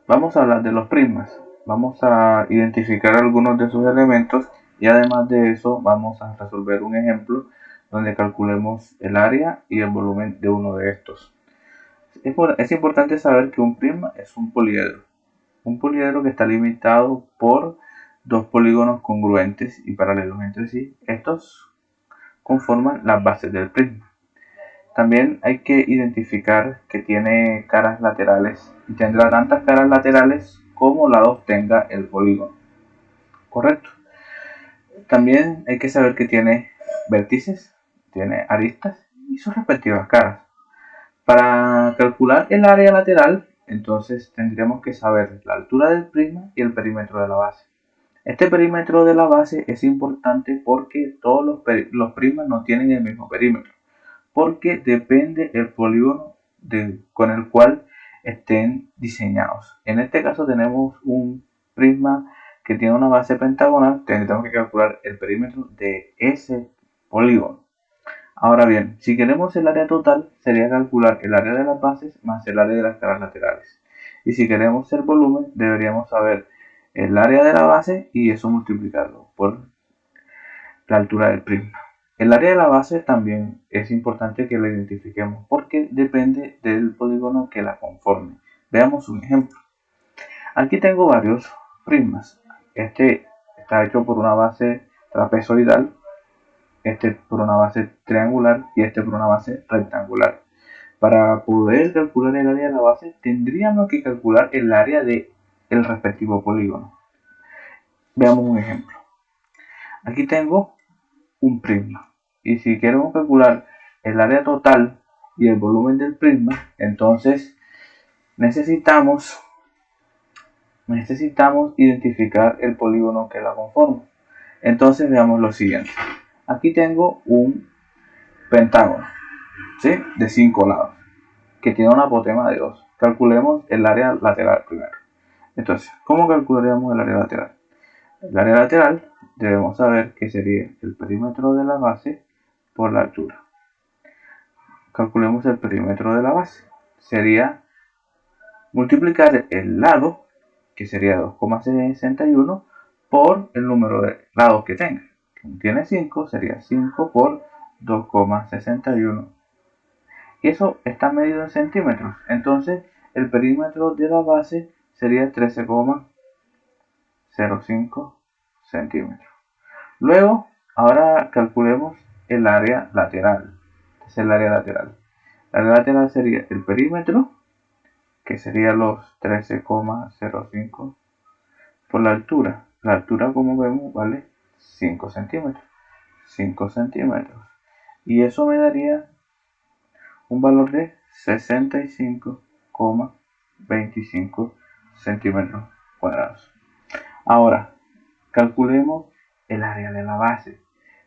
Vamos a hablar de los prismas. Vamos a identificar algunos de sus elementos y además de eso vamos a resolver un ejemplo donde calculemos el área y el volumen de uno de estos. Es importante saber que un prisma es un poliedro que está limitado por dos polígonos congruentes y paralelos entre sí. Estos conforman las bases del prisma. También hay que identificar que tiene caras laterales y tendrá tantas caras laterales como lados tenga el polígono. Correcto. También hay que saber que tiene vértices, tiene aristas y sus respectivas caras. Para calcular el área lateral, entonces tendríamos que saber la altura del prisma y el perímetro de la base. Este perímetro de la base es importante porque todos los prismas no tienen el mismo perímetro, porque depende el polígono con el cual estén diseñados. En este caso tenemos un prisma que tiene una base pentagonal, tendremos que calcular el perímetro de ese polígono. Ahora bien, si queremos el área total, sería calcular el área de las bases más el área de las caras laterales. Y si queremos el volumen, deberíamos saber el área de la base y eso multiplicarlo por la altura del prisma. El área de la base también es importante que la identifiquemos porque depende del polígono que la conforme. Veamos un ejemplo. Aquí tengo varios prismas. Este está hecho por una base trapezoidal, este por una base triangular y este por una base rectangular. Para poder calcular el área de la base tendríamos que calcular el área del respectivo polígono. Veamos un ejemplo. Aquí tengo un prisma. Y si queremos calcular el área total y el volumen del prisma, entonces necesitamos identificar el polígono que la conforma. Entonces veamos lo siguiente. Aquí tengo un pentágono, ¿sí?, de 5 lados, que tiene una apotema de 2. Calculemos el área lateral primero. Entonces, ¿cómo calcularíamos el área lateral? El área lateral debemos saber que sería el perímetro de la base por la altura. Calculemos el perímetro de la base. Sería multiplicar el lado, que sería 2,61, por el número de lados que tenga. Como tiene 5, sería 5 por 2,61. Y eso está medido en centímetros. Entonces, el perímetro de la base sería 13,05 centímetros. Luego, ahora calculemos el área lateral. Es el área lateral. El área lateral sería el perímetro, que sería los 13,05 por la altura. La altura, como vemos, vale 5 centímetros. 5 centímetros. Y eso me daría un valor de 65,25 centímetros cuadrados. Ahora, calculemos el área de la base.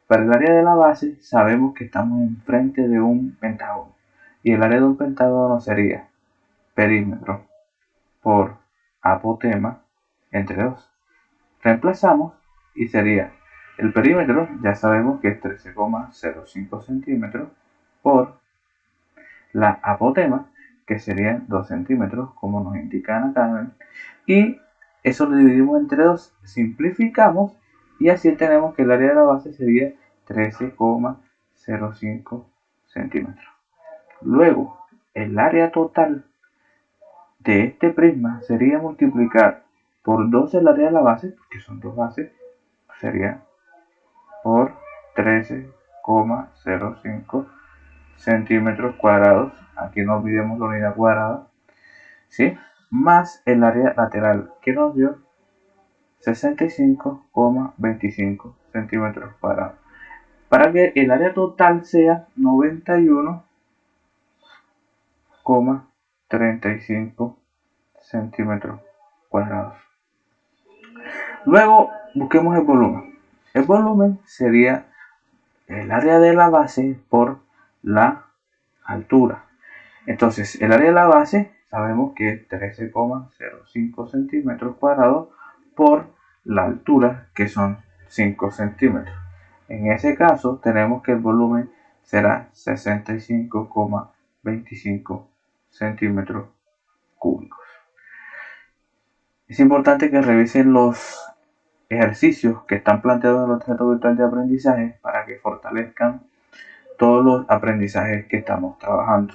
Para el área de la base sabemos que estamos enfrente de un pentágono. Y el área de un pentágono sería perímetro por apotema entre 2. Reemplazamos y sería el perímetro, ya sabemos que es 13,05 centímetros por la apotema, que serían 2 centímetros, como nos indican acá. Y eso lo dividimos entre 2, simplificamos y así tenemos que el área de la base sería 13,05 centímetros. Luego, el área total de este prisma sería multiplicar por 2 el área de la base, que son dos bases, sería por 13,05 centímetros cuadrados. Aquí no olvidemos la unidad cuadrada, ¿sí?, más el área lateral, que nos dio 65,25 centímetros cuadrados, para que el área total sea 91,35 centímetros cuadrados. Luego busquemos el volumen. El volumen sería el área de la base por la altura. Entonces, el área de la base sabemos que es 13,05 centímetros cuadrados por la altura, que son 5 centímetros. En ese caso, tenemos que el volumen será 65,25 centímetros cúbicos. Es importante que revisen los ejercicios que están planteados en el objeto virtual de aprendizaje para que fortalezcan todos los aprendizajes que estamos trabajando.